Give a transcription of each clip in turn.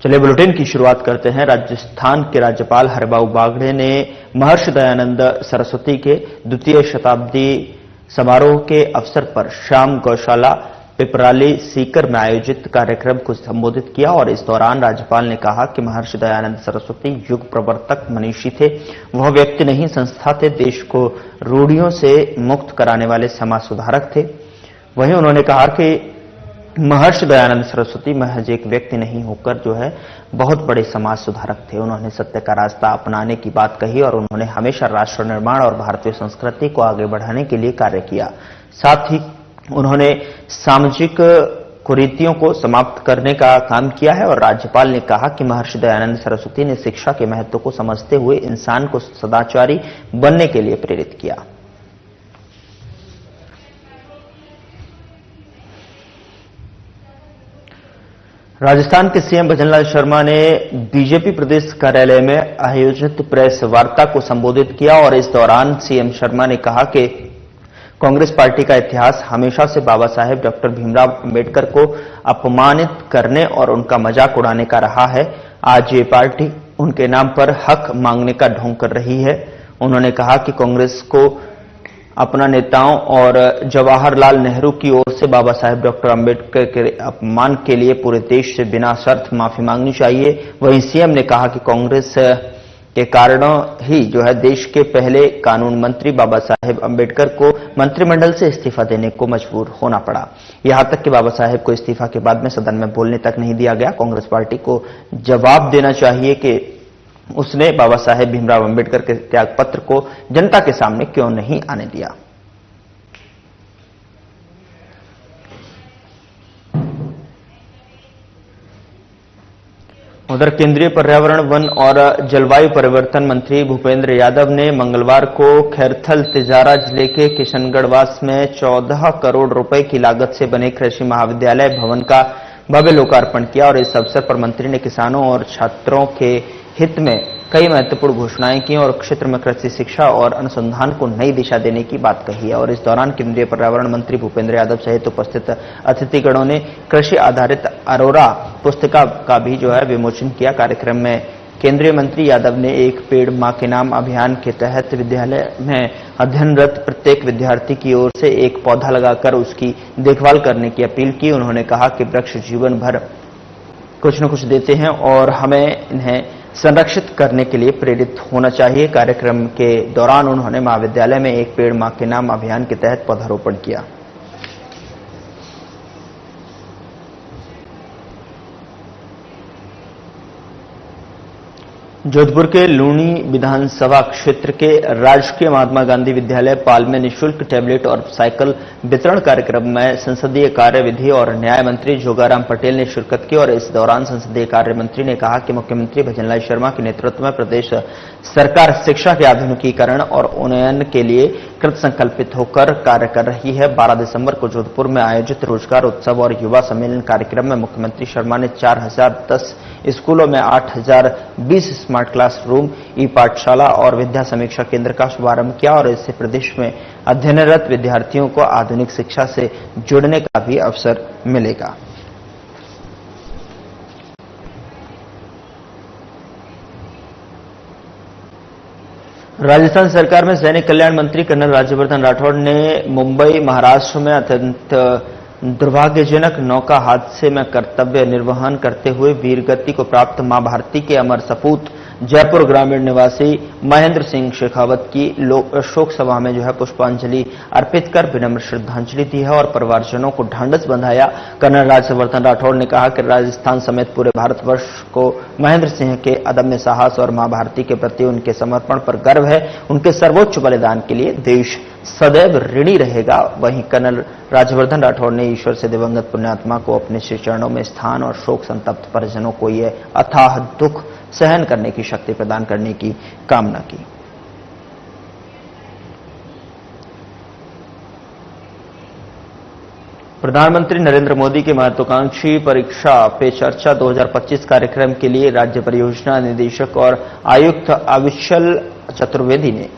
चलिए बुलेटिन की शुरुआत करते हैं। राजस्थान के राज्यपाल हरिभाऊ बागड़े ने महर्षि दयानंद सरस्वती के द्वितीय शताब्दी समारोह के अवसर पर श्याम गौशाला पिपराली सीकर में आयोजित कार्यक्रम को संबोधित किया और इस दौरान राज्यपाल ने कहा कि महर्षि दयानंद सरस्वती युग प्रवर्तक मनीषी थे। वह व्यक्ति नहीं संस्था थे। देश को रूढ़ियों से मुक्त कराने वाले समाज सुधारक थे। वहीं उन्होंने कहा कि महर्षि दयानंद सरस्वती महज एक व्यक्ति नहीं होकर जो है बहुत बड़े समाज सुधारक थे। उन्होंने सत्य का रास्ता अपनाने की बात कही और उन्होंने हमेशा राष्ट्र निर्माण और भारतीय संस्कृति को आगे बढ़ाने के लिए कार्य किया। साथ ही उन्होंने सामाजिक कुरीतियों को समाप्त करने का काम किया है और राज्यपाल ने कहा कि महर्षि दयानंद सरस्वती ने शिक्षा के महत्व को समझते हुए इंसान को सदाचारी बनने के लिए प्रेरित किया। राजस्थान के सीएम भजनलाल शर्मा ने बीजेपी प्रदेश कार्यालय में आयोजित प्रेस वार्ता को संबोधित किया और इस दौरान सीएम शर्मा ने कहा कि कांग्रेस पार्टी का इतिहास हमेशा से बाबा साहेब डॉक्टर भीमराव अंबेडकर को अपमानित करने और उनका मजाक उड़ाने का रहा है। आज ये पार्टी उनके नाम पर हक मांगने का ढोंग कर रही है। उन्होंने कहा कि कांग्रेस को अपना नेताओं और जवाहरलाल नेहरू की ओर से बाबा साहेब डॉक्टर अंबेडकर के अपमान के लिए पूरे देश से बिना शर्त माफी मांगनी चाहिए। वहीं सीएम ने कहा कि कांग्रेस के कारणों ही जो है देश के पहले कानून मंत्री बाबा साहेब अंबेडकर को मंत्रिमंडल से इस्तीफा देने को मजबूर होना पड़ा। यहां तक कि बाबा साहेब को इस्तीफा के बाद में सदन में बोलने तक नहीं दिया गया। कांग्रेस पार्टी को जवाब देना चाहिए कि उसने बाबा साहेब भीमराव अंबेडकर के त्यागपत्र को जनता के सामने क्यों नहीं आने दिया। उधर केंद्रीय पर्यावरण, वन और जलवायु परिवर्तन मंत्री भूपेंद्र यादव ने मंगलवार को खैरथल तिजारा जिले के किशनगढ़वास में 14 करोड़ रुपए की लागत से बने कृषि महाविद्यालय भवन का भव्य लोकार्पण किया और इस अवसर पर मंत्री ने किसानों और छात्रों के हित में कई महत्वपूर्ण घोषणाएं की और क्षेत्र में कृषि शिक्षा और अनुसंधान को नई दिशा देने की बात कही है। और इस दौरान केंद्रीय पर्यावरण मंत्री भूपेंद्र यादव सहित उपस्थित अतिथिगणों ने कृषि आधारित अरोरा पुस्तिका का भी जो है विमोचन किया। कार्यक्रम में केंद्रीय मंत्री यादव ने एक पेड़ मां के नाम अभियान के तहत विद्यालय में अध्ययनरत प्रत्येक विद्यार्थी की ओर से एक पौधा लगाकर उसकी देखभाल करने की अपील की। उन्होंने कहा कि वृक्ष जीवन भर कुछ न कुछ देते हैं और हमें इन्हें संरक्षित करने के लिए प्रेरित होना चाहिए। कार्यक्रम के दौरान उन्होंने महाविद्यालय में एक पेड़ मां के नाम अभियान के तहत पौधारोपण किया। जोधपुर के लूणी विधानसभा क्षेत्र के राजकीय महात्मा गांधी विद्यालय पाल में निःशुल्क टैबलेट और साइकिल वितरण कार्यक्रम में संसदीय कार्य, विधि और न्याय मंत्री जोगाराम पटेल ने शिरकत की और इस दौरान संसदीय कार्य मंत्री ने कहा कि मुख्यमंत्री भजनलाल शर्मा के नेतृत्व में प्रदेश सरकार शिक्षा के आधुनिकीकरण और उन्नयन के लिए कृत संकल्पित होकर कार्य कर रही है। 12 दिसंबर को जोधपुर में आयोजित रोजगार उत्सव और युवा सम्मेलन कार्यक्रम में मुख्यमंत्री शर्मा ने 4010 स्कूलों में 8020 स्मार्ट क्लासरूम, ई पाठशाला और विद्या समीक्षा केंद्र का शुभारंभ किया और इससे प्रदेश में अध्ययनरत विद्यार्थियों को आधुनिक शिक्षा से जुड़ने का भी अवसर मिलेगा। राजस्थान सरकार में सैनिक कल्याण मंत्री कर्नल राज्यवर्धन राठौड़ ने मुंबई, महाराष्ट्र में अत्यंत दुर्भाग्यजनक नौका हादसे में कर्तव्य निर्वहन करते हुए वीरगति को प्राप्त मां भारती के अमर सपूत जयपुर ग्रामीण निवासी महेंद्र सिंह शेखावत की शोक सभा में जो है पुष्पांजलि अर्पित कर विनम्र श्रद्धांजलि दी है और परिवारजनों को ढांढस बंधाया। कर्नल राज्यवर्धन राठौड़ ने कहा कि राजस्थान समेत पूरे भारतवर्ष को महेंद्र सिंह के अदम्य साहस और मां भारती के प्रति उनके समर्पण पर गर्व है। उनके सर्वोच्च बलिदान के लिए देश सदैव ऋणी रहेगा। वहीं कर्नल राज्यवर्धन राठौड़ ने ईश्वर से दिवंगत पुण्यात्मा को अपने श्री चरणों में स्थान और शोक संतप्त परिजनों को यह अथाह दुख सहन करने की शक्ति प्रदान करने की कामना की। प्रधानमंत्री नरेंद्र मोदी के महत्वाकांक्षी परीक्षा पे चर्चा 2025 कार्यक्रम के लिए राज्य परियोजना निदेशक और आयुक्त अविचल चतुर्वेदी ने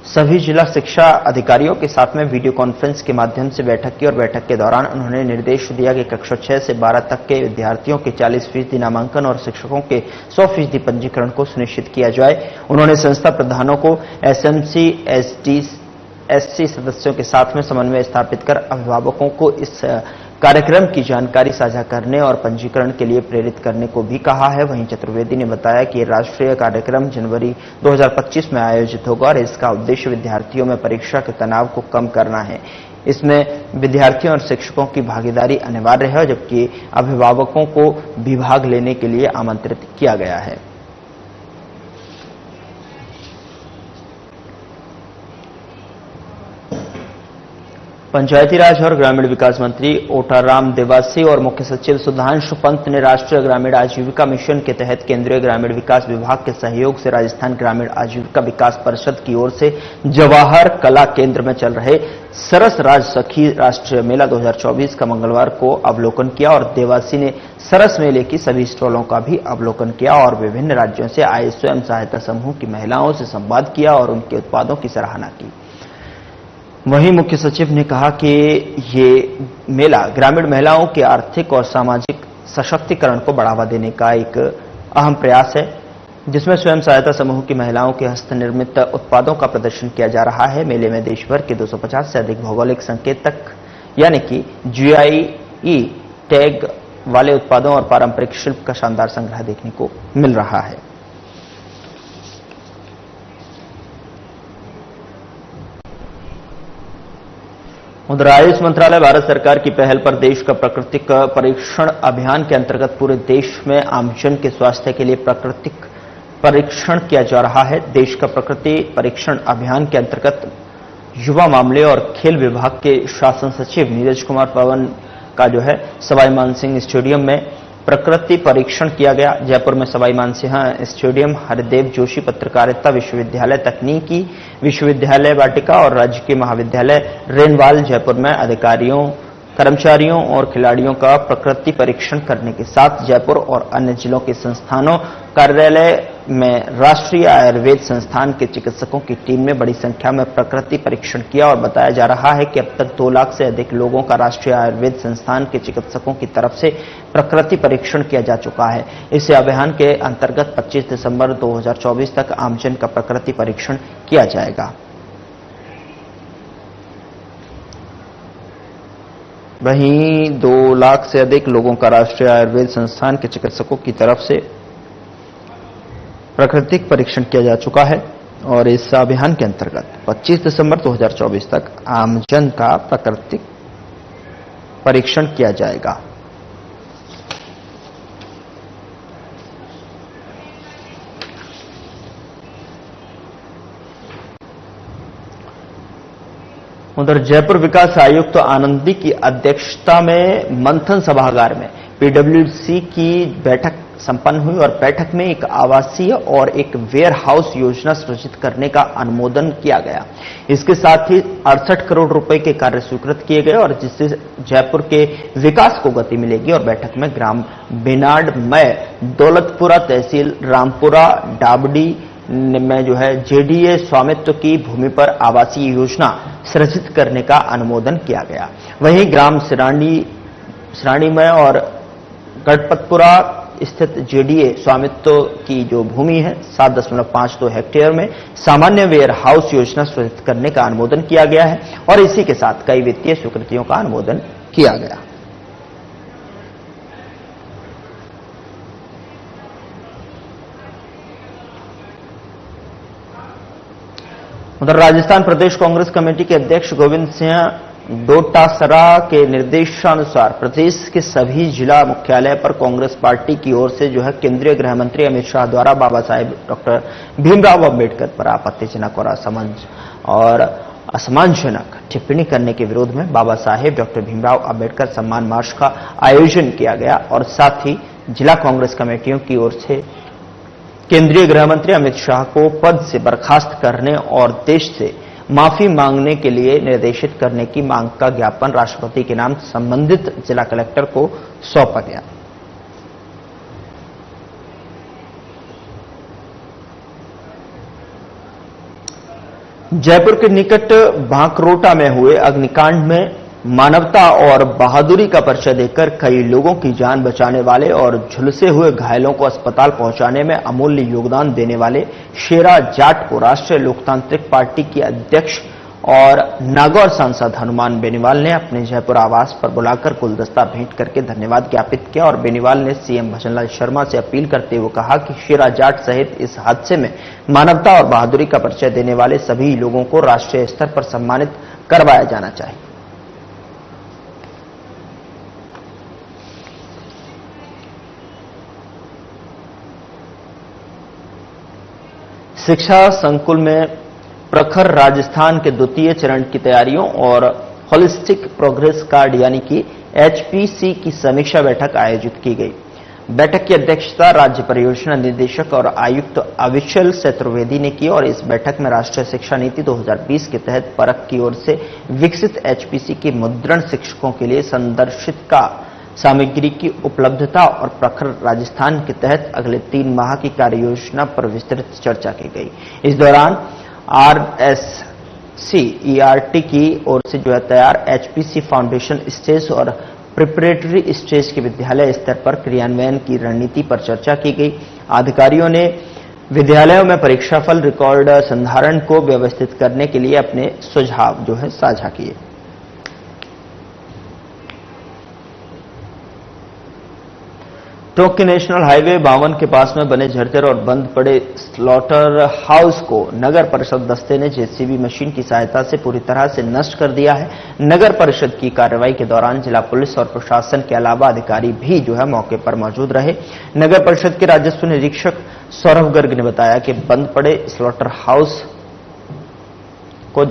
सभी जिला शिक्षा अधिकारियों के साथ में वीडियो कॉन्फ्रेंस के माध्यम से बैठक की और बैठक के दौरान उन्होंने निर्देश दिया कि कक्षा 6 से 12 तक के विद्यार्थियों के 40% नामांकन और शिक्षकों के 100% पंजीकरण को सुनिश्चित किया जाए। उन्होंने संस्था प्रधानों को एसएमसी, एससी सदस्यों के साथ में समन्वय स्थापित कर अभिभावकों को इस कार्यक्रम की जानकारी साझा करने और पंजीकरण के लिए प्रेरित करने को भी कहा है। वहीं चतुर्वेदी ने बताया कि राष्ट्रीय कार्यक्रम जनवरी 2025 में आयोजित होगा और इसका उद्देश्य विद्यार्थियों में परीक्षा के तनाव को कम करना है। इसमें विद्यार्थियों और शिक्षकों की भागीदारी अनिवार्य है, जबकि अभिभावकों को भी भाग लेने के लिए आमंत्रित किया गया है। पंचायती राज और ग्रामीण विकास मंत्री ओटाराम देवासी और मुख्य सचिव सुधांशु पंत ने राष्ट्रीय ग्रामीण आजीविका मिशन के तहत केंद्रीय ग्रामीण विकास विभाग के सहयोग से राजस्थान ग्रामीण आजीविका विकास परिषद की ओर से जवाहर कला केंद्र में चल रहे सरस राज सखी राष्ट्रीय मेला 2024 का मंगलवार को अवलोकन किया और देवासी ने सरस मेले की सभी स्टॉलों का भी अवलोकन किया और विभिन्न राज्यों से आए स्वयं सहायता समूह की महिलाओं से संवाद किया और उनके उत्पादों की सराहना की। वहीं मुख्य सचिव ने कहा कि ये मेला ग्रामीण महिलाओं के आर्थिक और सामाजिक सशक्तिकरण को बढ़ावा देने का एक अहम प्रयास है, जिसमें स्वयं सहायता समूह की महिलाओं के हस्तनिर्मित उत्पादों का प्रदर्शन किया जा रहा है। मेले में देश भर के 250 से अधिक भौगोलिक संकेतक यानी कि GI टैग वाले उत्पादों और पारंपरिक शिल्प का शानदार संग्रह देखने को मिल रहा है। उधर आयुष मंत्रालय भारत सरकार की पहल पर देश का प्राकृतिक परीक्षण अभियान के अंतर्गत पूरे देश में आमजन के स्वास्थ्य के लिए प्राकृतिक परीक्षण किया जा रहा है। देश का प्रकृति परीक्षण अभियान के अंतर्गत युवा मामले और खेल विभाग के शासन सचिव नीरज कुमार पवन का सवाई मानसिंह स्टेडियम में प्रकृति परीक्षण किया गया। जयपुर में सवाई मानसिंह स्टेडियम, हरिदेव जोशी पत्रकारिता विश्वविद्यालय, तकनीकी विश्वविद्यालय वाटिका और राजकीय महाविद्यालय रेनवाल जयपुर में अधिकारियों, कर्मचारियों और खिलाड़ियों का प्रकृति परीक्षण करने के साथ जयपुर और अन्य जिलों के संस्थानों कार्यालय में राष्ट्रीय आयुर्वेद संस्थान के चिकित्सकों की टीम ने बड़ी संख्या में प्रकृति परीक्षण किया और बताया जा रहा है कि अब तक 2 लाख से अधिक लोगों का राष्ट्रीय आयुर्वेद संस्थान के चिकित्सकों की तरफ से प्रकृति परीक्षण किया जा चुका है। इस अभियान के अंतर्गत 25 दिसंबर 2024 तक आमजन का प्रकृति परीक्षण किया जाएगा। वहीं 2 लाख से अधिक लोगों का राष्ट्रीय आयुर्वेद संस्थान के चिकित्सकों की तरफ से प्राकृतिक परीक्षण किया जा चुका है और इस अभियान के अंतर्गत 25 दिसंबर 2024 तक आमजन का प्राकृतिक परीक्षण किया जाएगा। उधर जयपुर विकास आयुक्त तो आनंदी की अध्यक्षता में मंथन सभागार में PWC की बैठक संपन्न हुई और बैठक में एक आवासीय और एक वेयर हाउस योजना सृजित करने का अनुमोदन किया गया। इसके साथ ही 68 करोड़ रुपए के कार्य स्वीकृत किए गए और जिससे जयपुर के विकास को गति मिलेगी। और बैठक में ग्राम बेनाड में दौलतपुरा तहसील रामपुरा डाबडी में JDA स्वामित्व की भूमि पर आवासीय योजना सृजित करने का अनुमोदन किया गया। वहीं ग्राम सिरानी में और गढ़पतपुरा स्थित JDA स्वामित्व की जो भूमि है 7.52 हेक्टेयर में सामान्य वेयर हाउस योजना सृजित करने का अनुमोदन किया गया है और इसी के साथ कई वित्तीय स्वीकृतियों का अनुमोदन किया गया। उधर राजस्थान प्रदेश कांग्रेस कमेटी के अध्यक्ष गोविंद सिंह डोटासरा के निर्देशानुसार प्रदेश के सभी जिला मुख्यालय पर कांग्रेस पार्टी की ओर से केंद्रीय गृह मंत्री अमित शाह द्वारा बाबा साहेब डॉक्टर भीमराव अंबेडकर पर आपत्तिजनक और असम्मानजनक टिप्पणी करने के विरोध में बाबा साहेब डॉक्टर भीमराव अंबेडकर सम्मान मार्च का आयोजन किया गया और साथ ही जिला कांग्रेस कमेटियों की ओर से केंद्रीय गृह मंत्री अमित शाह को पद से बर्खास्त करने और देश से माफी मांगने के लिए निर्देशित करने की मांग का ज्ञापन राष्ट्रपति के नाम संबंधित जिला कलेक्टर को सौंपा गया। जयपुर के निकट बांकरोटा में हुए अग्निकांड में मानवता और बहादुरी का परिचय देकर कई लोगों की जान बचाने वाले और झुलसे हुए घायलों को अस्पताल पहुंचाने में अमूल्य योगदान देने वाले शेरा जाट को राष्ट्रीय लोकतांत्रिक पार्टी की अध्यक्ष और नागौर सांसद हनुमान बेनीवाल ने अपने जयपुर आवास पर बुलाकर गुलदस्ता भेंट करके धन्यवाद ज्ञापित किया और बेनीवाल ने सीएम भजनलाल शर्मा से अपील करते हुए कहा कि शेरा जाट सहित इस हादसे में मानवता और बहादुरी का परिचय देने वाले सभी लोगों को राष्ट्रीय स्तर पर सम्मानित करवाया जाना चाहिए। शिक्षा संकुल में प्रखर राजस्थान के द्वितीय चरण की तैयारियों और होलिस्टिक प्रोग्रेस कार्ड यानी कि एचपीसी की समीक्षा बैठक आयोजित की गई। बैठक की अध्यक्षता राज्य परियोजना निदेशक और आयुक्त अविचल चतुर्वेदी ने की और इस बैठक में राष्ट्रीय शिक्षा नीति 2020 के तहत परख की ओर से विकसित एचपीसी की मुद्रण शिक्षकों के लिए संदर्शिका सामग्री की उपलब्धता और प्रखर राजस्थान के तहत अगले 3 माह की कार्ययोजना पर विस्तृत चर्चा की गई। इस दौरान RSCERT की ओर से तैयार एचपीसी फाउंडेशन स्टेज और प्रिपरेटरी स्टेज के विद्यालय स्तर पर क्रियान्वयन की रणनीति पर चर्चा की गई। अधिकारियों ने विद्यालयों में परीक्षाफल रिकॉर्ड संधारण को व्यवस्थित करने के लिए अपने सुझाव साझा किए। टोंक के नेशनल हाईवे 52 के पास में बने झरझर और बंद पड़े स्लॉटर हाउस को नगर परिषद दस्ते ने जेसीबी मशीन की सहायता से पूरी तरह से नष्ट कर दिया है। नगर परिषद की कार्रवाई के दौरान जिला पुलिस और प्रशासन के अलावा अधिकारी भी मौके पर मौजूद रहे। नगर परिषद के राजस्व निरीक्षक सौरभ गर्ग ने बताया कि बंद पड़े स्लॉटर हाउस को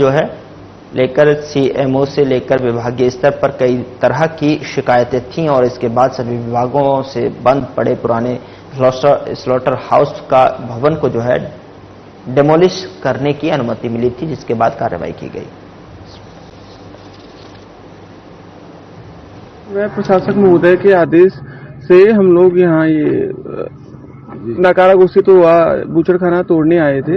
लेकर सीएमओ से लेकर विभागीय स्तर पर कई तरह की शिकायतें थीं और इसके बाद सभी विभागों से बंद पड़े पुराने स्लॉटर हाउस का भवन को डेमोलिश करने की अनुमति मिली थी, जिसके बाद कार्रवाई की गई। प्रशासक महोदय के आदेश से हम लोग यहाँ ये नकारा घोषित हुआ बूचड़खाना तोड़ने आए थे,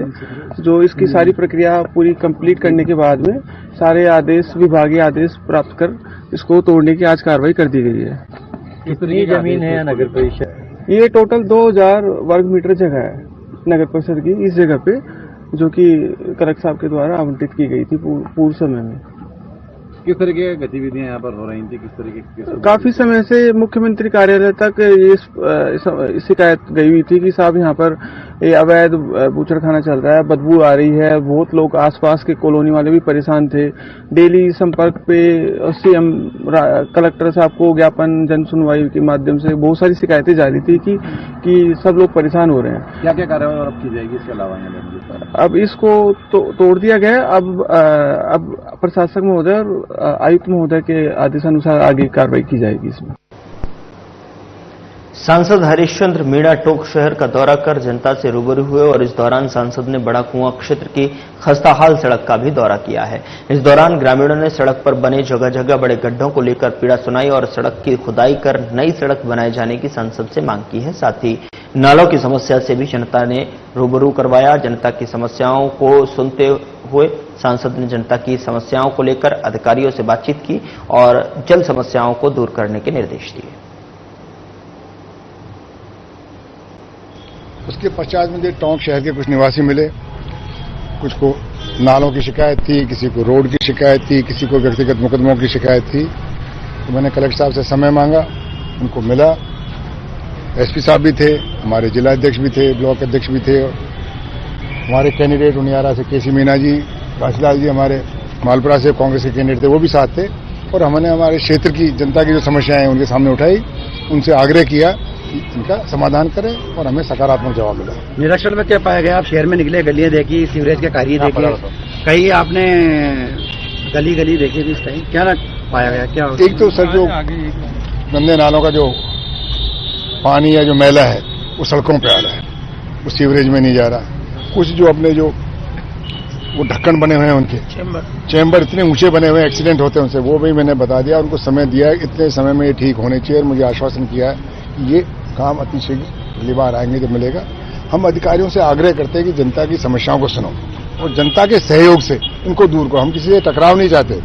जो इसकी सारी प्रक्रिया पूरी कंप्लीट करने के बाद में सारे आदेश विभागीय आदेश प्राप्त कर इसको तोड़ने की आज कार्रवाई कर दी गई है। कितनी जमीन है नगर परिषद? ये टोटल 2000 वर्ग मीटर जगह है नगर परिषद की इस जगह पे, जो कि कलेक्टर साहब के द्वारा आवंटित की गई थी पूर्व समय में। किस तरह की गतिविधियां यहाँ पर हो रही थी? किस तरीके की? काफी समय से मुख्यमंत्री कार्यालय तक ये शिकायत गई हुई थी कि साहब यहाँ पर ये अवैध बूचड़खाना चल रहा है, बदबू आ रही है। बहुत लोग आसपास के कॉलोनी वाले भी परेशान थे। डेली संपर्क पे सीएम कलेक्टर साहब को ज्ञापन जन सुनवाई के माध्यम से बहुत सारी शिकायतें जा रही थी कि सब लोग परेशान हो रहे हैं। क्या क्या कार्रवाई अब की जाएगी इसके अलावा? अब इसको तोड़ दिया गया। अब प्रशासक महोदय और आयुक्त महोदय के आदेशानुसार आगे कार्रवाई की जाएगी। इसमें सांसद हरीशचंद्र मीणा टोंक शहर का दौरा कर जनता से रूबरू हुए और इस दौरान सांसद ने बड़ा कुआं क्षेत्र की खस्ताहाल सड़क का भी दौरा किया है। इस दौरान ग्रामीणों ने सड़क पर बने जगह जगह बड़े गड्ढों को लेकर पीड़ा सुनाई और सड़क की खुदाई कर नई सड़क बनाए जाने की सांसद से मांग की है। साथ ही नालों की समस्या से भी जनता ने रूबरू करवाया। जनता की समस्याओं को सुनते हुए सांसद ने जनता की समस्याओं को लेकर अधिकारियों से बातचीत की और जल्द समस्याओं को दूर करने के निर्देश दिए। उसके पश्चात मुझे टोंक शहर के कुछ निवासी मिले। कुछ को नालों की शिकायत थी, किसी को रोड की शिकायत थी, किसी को व्यक्तिगत मुकदमों की शिकायत थी। तो मैंने कलेक्टर साहब से समय मांगा, उनको मिला। एसपी साहब भी थे, हमारे जिला अध्यक्ष भी थे, ब्लॉक अध्यक्ष भी थे, हमारे कैंडिडेट उनियारा से केसी मीणा जी, काशीलाल जी हमारे मालपुरा से कांग्रेस के कैंडिडेट थे, वो भी साथ थे। और हमने हमारे क्षेत्र की जनता की जो समस्याएं हैं उनके सामने उठाई, उनसे आग्रह किया इनका समाधान करें और हमें सकारात्मक जवाब मिला। निरीक्षण में क्या पाया गया? आप शहर में निकले, गलियां देखी, सीवरेज के कार्य देखे, कहीं आपने गली गली देखी थी, इस टाइम क्या ना पाया गया? क्या एक तो सर जो गंदे नालों का जो पानी या जो मैला है वो सड़कों पे आ रहा है, वो सीवरेज में नहीं जा रहा। कुछ जो अपने जो वो ढक्कन बने हुए हैं उनके चैम्बर इतने ऊंचे बने हुए एक्सीडेंट होते हैं उनसे, वो भी मैंने बता दिया, उनको समय दिया, इतने समय में ये ठीक होने चाहिए। और मुझे आश्वासन किया कि ये काम अतिशीघ्र अगली बार आएंगे जब मिलेगा। हम अधिकारियों से आग्रह करते हैं कि जनता की समस्याओं को सुनो, और जनता के सहयोग से इनको दूर करो। हम किसी से टकराव नहीं चाहते,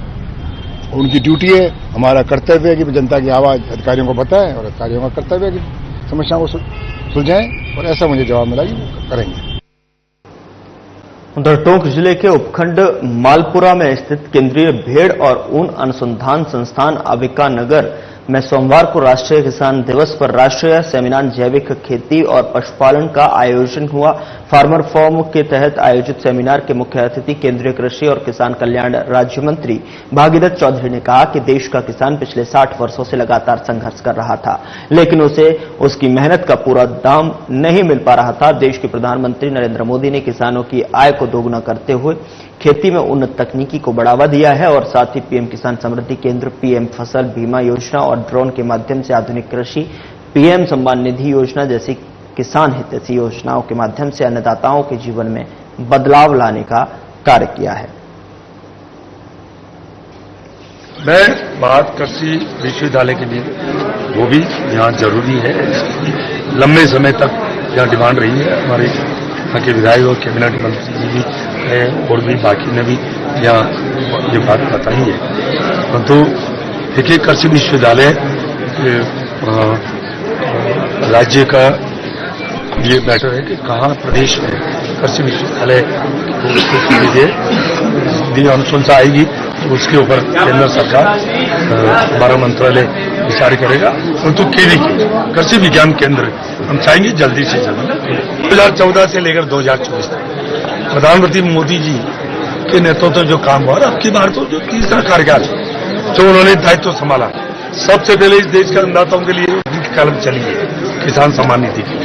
उनकी ड्यूटी है, हमारा कर्तव्य है कि जनता की आवाज अधिकारियों को बताएं और अधिकारियों का कर्तव्य है कि समस्याओं को सुलझाएं, और ऐसा मुझे जवाब मिला कि वो करेंगे। उधर टोंक जिले के उपखंड मालपुरा में स्थित केंद्रीय भेड़ और ऊन अनुसंधान संस्थान अबिका नगर में सोमवार को राष्ट्रीय किसान दिवस पर राष्ट्रीय सेमिनार जैविक खेती और पशुपालन का आयोजन हुआ। फार्मर फॉर्म के तहत आयोजित सेमिनार के मुख्य अतिथि केंद्रीय कृषि और किसान कल्याण राज्य मंत्री भागीरथ चौधरी ने कहा कि देश का किसान पिछले 60 वर्षों से लगातार संघर्ष कर रहा था, लेकिन उसे उसकी मेहनत का पूरा दाम नहीं मिल पा रहा था। देश के प्रधानमंत्री नरेंद्र मोदी ने किसानों की आय को दोगुना करते हुए खेती में उन्नत तकनीकी को बढ़ावा दिया है और साथ ही पीएम किसान समृद्धि केंद्र, पीएम फसल बीमा योजना और ड्रोन के माध्यम से आधुनिक कृषि, पीएम सम्मान निधि योजना जैसी किसान हितैषी योजनाओं के माध्यम से अन्नदाताओं के जीवन में बदलाव लाने का कार्य किया है। मैं बात कृषि विश्वविद्यालय के लिए, वो भी यहाँ जरूरी है। लंबे समय तक यहाँ डिमांड रही है। हमारे यहाँ के विधायक और कैबिनेट मंत्री जी भी है और भी बाकी ने भी यहाँ ये बात बताई है। परंतु देखिए, कृषि विश्वविद्यालय राज्य का ये मैटर है कि कहाँ प्रदेश में कृषि विश्वविद्यालय को अनुशंसा आएगी तो उसके ऊपर केंद्र सरकार, हमारा मंत्रालय विचार करेगा। परंतु कृषि विज्ञान केंद्र हम चाहेंगे जल्दी से जल्दी 2014 से लेकर 2024 तक प्रधानमंत्री मोदी जी के नेतृत्व में जो काम हुआ, अब की बार तो जो तीसरा कार्यकाल जो उन्होंने दायित्व संभाला, सबसे पहले इस देश के अन्नदाताओं के लिए उनकी कलम चली है किसान सम्मान निधि की,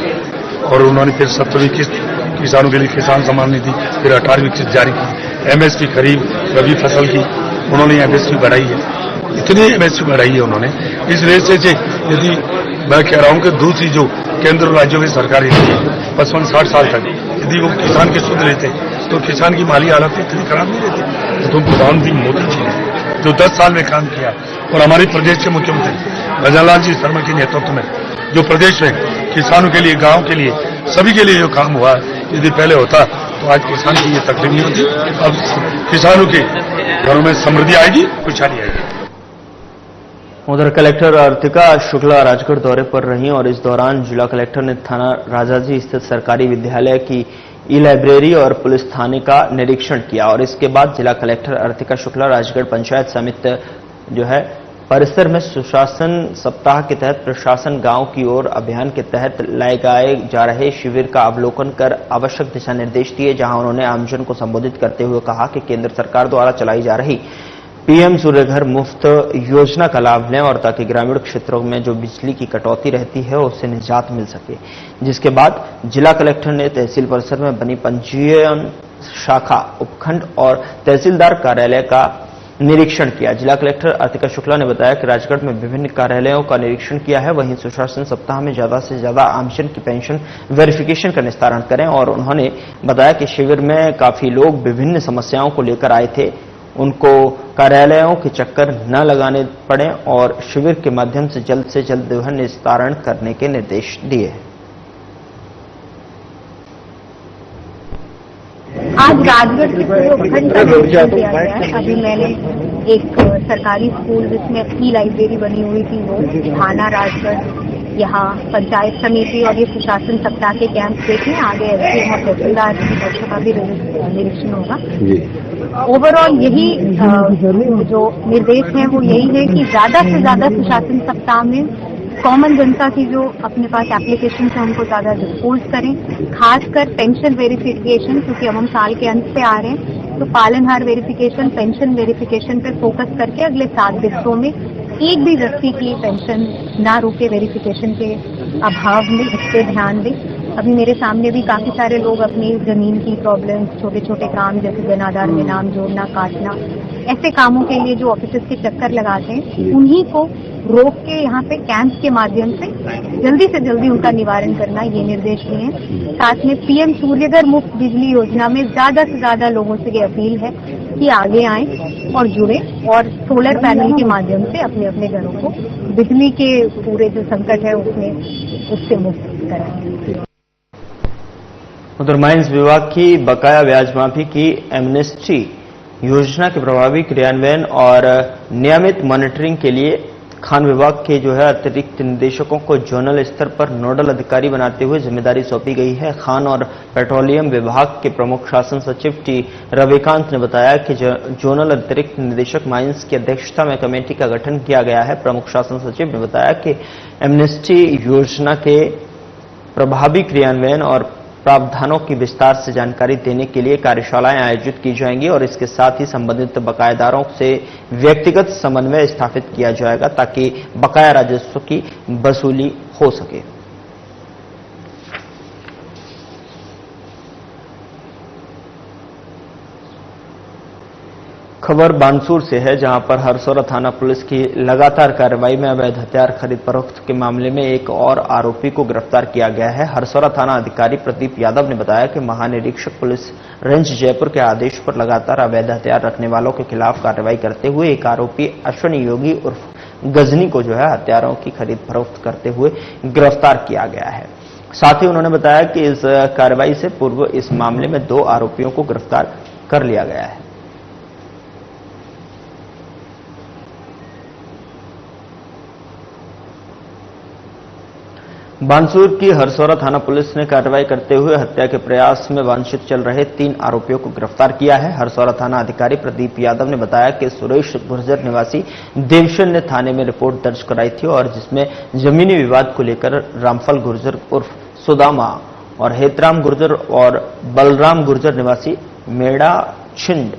और उन्होंने फिर 17वीं किस्त किसानों के लिए किसान सम्मान निधि, फिर 18वीं किस्त जारी की। एमएसपी खरीफ रबी फसल की उन्होंने एमएसपी बढ़ाई है, इतनी एमएसपी बढ़ाई है उन्होंने। इस वजह से यदि मैं कह रहा हूं कि दूसरी जो केंद्र राज्यों की सरकारें 55-60 साल तक यदि वो किसान के सुध लेते तो किसान की माली हालत इतनी खराब नहीं रहती। तो प्रधानमंत्री मोदी जी ने जो 10 साल में काम किया, और हमारे प्रदेश के मुख्यमंत्री भजनलाल जी शर्मा के नेतृत्व में जो प्रदेश में किसानों के लिए, गांव के लिए, सभी के लिए जो काम हुआ, यदि पहले होता तो आज किसान की ये तकलीफ नहीं होती। अब किसानों के घरों में समृद्धि आएगी, खुशहाली आएगी। उधर कलेक्टर अर्तिका शुक्ला राजगढ़ दौरे पर रहीं और इस दौरान जिला कलेक्टर ने थाना राजाजी स्थित सरकारी विद्यालय की ई-लाइब्रेरी और पुलिस थाने का निरीक्षण किया। और इसके बाद जिला कलेक्टर अर्तिका शुक्ला राजगढ़ पंचायत समिति जो है परिसर में सुशासन सप्ताह के तहत प्रशासन गांव की ओर अभियान के तहत लगाए जा रहे शिविर का अवलोकन कर आवश्यक दिशा निर्देश दिए, जहां उन्होंने आमजन को संबोधित करते हुए कहा कि केंद्र सरकार द्वारा चलाई जा रही पीएम सूर्य घर मुफ्त योजना का लाभ लें और ताकि ग्रामीण क्षेत्रों में जो बिजली की कटौती रहती है उससे निजात मिल सके। जिसके बाद जिला कलेक्टर ने तहसील परिसर में बनी पंजीयन शाखा, उपखंड और तहसीलदार कार्यालय का निरीक्षण किया। जिला कलेक्टर अर्तिका शुक्ला ने बताया कि राजगढ़ में विभिन्न कार्यालयों का निरीक्षण किया है। वहीं सुशासन सप्ताह में ज्यादा से ज्यादा आमजन की पेंशन वेरिफिकेशन का निस्तारण करें। और उन्होंने बताया कि शिविर में काफी लोग विभिन्न समस्याओं को लेकर आए थे, उनको कार्यालयों के चक्कर न लगाने पड़े और शिविर के माध्यम से जल्द निस्तारण करने के निर्देश दिए। आज राजगढ़ के पूरे उपखंड का निरीक्षण किया गया है। अभी मैंने एक सरकारी स्कूल जिसमें ई लाइब्रेरी बनी हुई थी वो थाना राजगढ़, यहाँ पंचायत समिति और ये सुशासन सप्ताह के कैंप देखे। आगे एसडीएम और तहसीलदार की कक्षा का भी निरीक्षण होगा। ओवरऑल यही जो निर्देश है वो यही है कि ज्यादा से ज्यादा सुशासन सप्ताह में कॉमन जनता की जो अपने पास एप्लीकेशन है उनको ज्यादा डिस्पोज करें, खासकर पेंशन वेरिफिकेशन, क्योंकि अब हम साल के अंत पे आ रहे हैं तो पालनहार वेरिफिकेशन, पेंशन वेरिफिकेशन पर फोकस करके अगले 7 दिवसों में एक भी व्यक्ति की पेंशन ना रुके वेरिफिकेशन के अभाव में, इस पे ध्यान दें। अभी मेरे सामने भी काफी सारे लोग अपनी जमीन की प्रॉब्लम, छोटे छोटे काम जैसे जन आधार में नाम जोड़ना, काटना, ऐसे कामों के लिए जो ऑफिस के चक्कर लगाते हैं उन्हीं को रोक के यहाँ पे कैंप के माध्यम से जल्दी से जल्दी उनका निवारण करना, ये निर्देश दिए हैं। साथ में पीएम सूर्यघर मुफ्त बिजली योजना में ज्यादा से ज्यादा लोगों से ये अपील है कि आगे आएं और जुड़े और सोलर पैनल के माध्यम से अपने अपने घरों को बिजली के पूरे जो संकट है उससे मुक्त कराएं। उधर माइंस विभाग की बकाया ब्याज माफी की एमनेस्टी योजना के प्रभावी क्रियान्वयन और नियमित मॉनिटरिंग के लिए खान विभाग के अतिरिक्त निदेशकों को जोनल स्तर पर नोडल अधिकारी बनाते हुए जिम्मेदारी सौंपी गई है। खान और पेट्रोलियम विभाग के प्रमुख शासन सचिव टी रविकांत ने बताया कि जोनल अतिरिक्त निदेशक माइंस की अध्यक्षता में कमेटी का गठन किया गया है। प्रमुख शासन सचिव ने बताया कि एमनेस्टी योजना के प्रभावी क्रियान्वयन और प्रावधानों की विस्तार से जानकारी देने के लिए कार्यशालाएं आयोजित की जाएंगी और इसके साथ ही संबंधित बकायेदारों से व्यक्तिगत समन्वय स्थापित किया जाएगा ताकि बकाया राजस्व की वसूली हो सके। खबर बानसूर से है, जहां पर हरसौरा थाना पुलिस की लगातार कार्रवाई में अवैध हथियार खरीद फरोख्त के मामले में एक और आरोपी को गिरफ्तार किया गया है। हरसौरा थाना अधिकारी प्रदीप यादव ने बताया कि महानिरीक्षक पुलिस रेंज जयपुर के आदेश पर लगातार अवैध हथियार रखने वालों के खिलाफ कार्रवाई करते हुए एक आरोपी अश्विनी योगी उर्फ गजनी को हथियारों की खरीद फरोख्त करते हुए गिरफ्तार किया गया है। साथ ही उन्होंने बताया कि इस कार्रवाई से पूर्व इस मामले में 2 आरोपियों को गिरफ्तार कर लिया गया है। बानसूर की हरसौरा थाना पुलिस ने कार्रवाई करते हुए हत्या के प्रयास में वांछित चल रहे 3 आरोपियों को गिरफ्तार किया है। हरसौरा थाना अधिकारी प्रदीप यादव ने बताया कि सुरेश गुर्जर निवासी देवशन ने थाने में रिपोर्ट दर्ज कराई थी और जिसमें जमीनी विवाद को लेकर रामफल गुर्जर उर्फ सुदामा और हेतराम गुर्जर और बलराम गुर्जर निवासी मेड़ा छिंड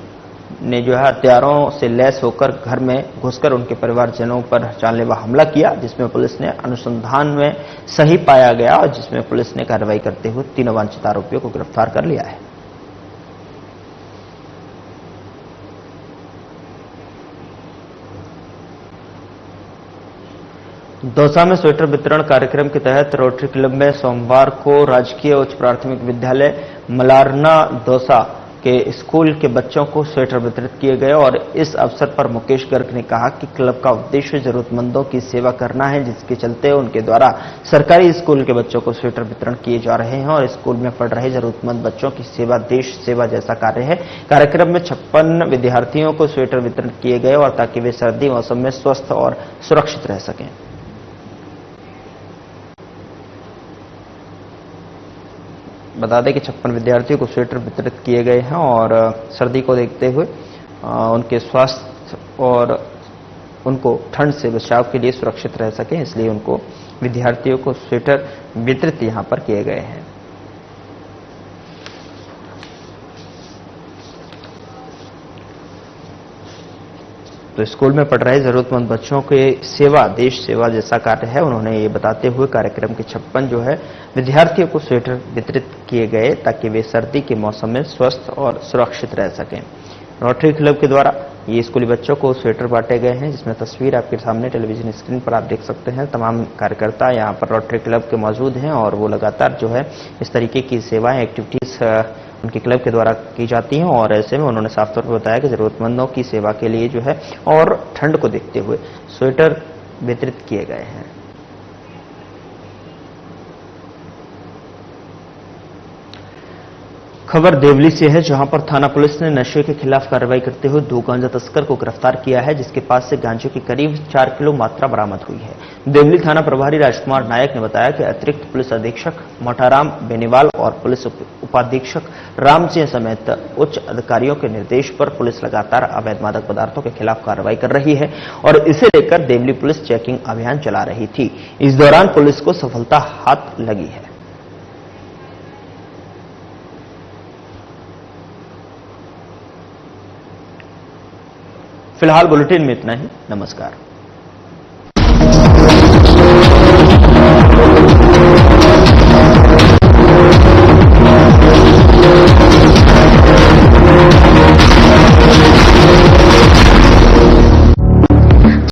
ने हथियारों से लैस होकर घर में घुसकर उनके परिवारजनों पर जानलेवा हमला किया, जिसमें पुलिस ने अनुसंधान में सही पाया गया और जिसमें पुलिस ने कार्रवाई करते हुए 3 वांछित आरोपियों को गिरफ्तार कर लिया है। दौसा में स्वेटर वितरण कार्यक्रम के तहत रोटरी क्लब में सोमवार को राजकीय उच्च प्राथमिक विद्यालय मलारना दौसा के स्कूल के बच्चों को स्वेटर वितरित किए गए और इस अवसर पर मुकेश गर्ग ने कहा कि क्लब का उद्देश्य जरूरतमंदों की सेवा करना है, जिसके चलते उनके द्वारा सरकारी स्कूल के बच्चों को स्वेटर वितरण किए जा रहे हैं और स्कूल में पढ़ रहे जरूरतमंद बच्चों की सेवा देश सेवा जैसा कार्य है। कार्यक्रम में 56 विद्यार्थियों को स्वेटर वितरण किए गए और ताकि वे सर्दी मौसम में स्वस्थ और सुरक्षित रह सकें। बता दें कि 56 विद्यार्थियों को स्वेटर वितरित किए गए हैं और सर्दी को देखते हुए उनके स्वास्थ्य और उनको ठंड से बचाव के लिए सुरक्षित रह सकें, इसलिए उनको विद्यार्थियों को स्वेटर वितरित यहां पर किए गए हैं। तो स्कूल में पढ़ रहे जरूरतमंद बच्चों के सेवा देश सेवा जैसा कार्य है। उन्होंने ये बताते हुए कार्यक्रम के 56 विद्यार्थियों को स्वेटर वितरित किए गए ताकि वे सर्दी के मौसम में स्वस्थ और सुरक्षित रह सकें। रोटरी क्लब के द्वारा ये स्कूली बच्चों को स्वेटर बांटे गए हैं, जिसमें तस्वीर आपके सामने टेलीविजन स्क्रीन पर आप देख सकते हैं। तमाम कार्यकर्ता यहाँ पर रोटरी क्लब के मौजूद हैं और वो लगातार इस तरीके की सेवाएं एक्टिविटीज उनके क्लब के द्वारा की जाती हैं और ऐसे में उन्होंने साफ तौर पर बताया कि जरूरतमंदों की सेवा के लिए और ठंड को देखते हुए स्वेटर वितरित किए गए हैं। खबर देवली से है, जहां पर थाना पुलिस ने नशे के खिलाफ कार्रवाई करते हुए 2 गांजा तस्कर को गिरफ्तार किया है, जिसके पास से गांजे की करीब 4 किलो मात्रा बरामद हुई है। देवली थाना प्रभारी राजकुमार नायक ने बताया कि अतिरिक्त पुलिस अधीक्षक मोटाराम बेनीवाल और पुलिस उपाधीक्षक राम सिंह समेत उच्च अधिकारियों के निर्देश पर पुलिस लगातार अवैध मादक पदार्थों के खिलाफ कार्रवाई कर रही है और इसे लेकर देवली पुलिस चेकिंग अभियान चला रही थी। इस दौरान पुलिस को सफलता हाथ लगी है। फिलहाल बुलेटिन में इतना ही। नमस्कार।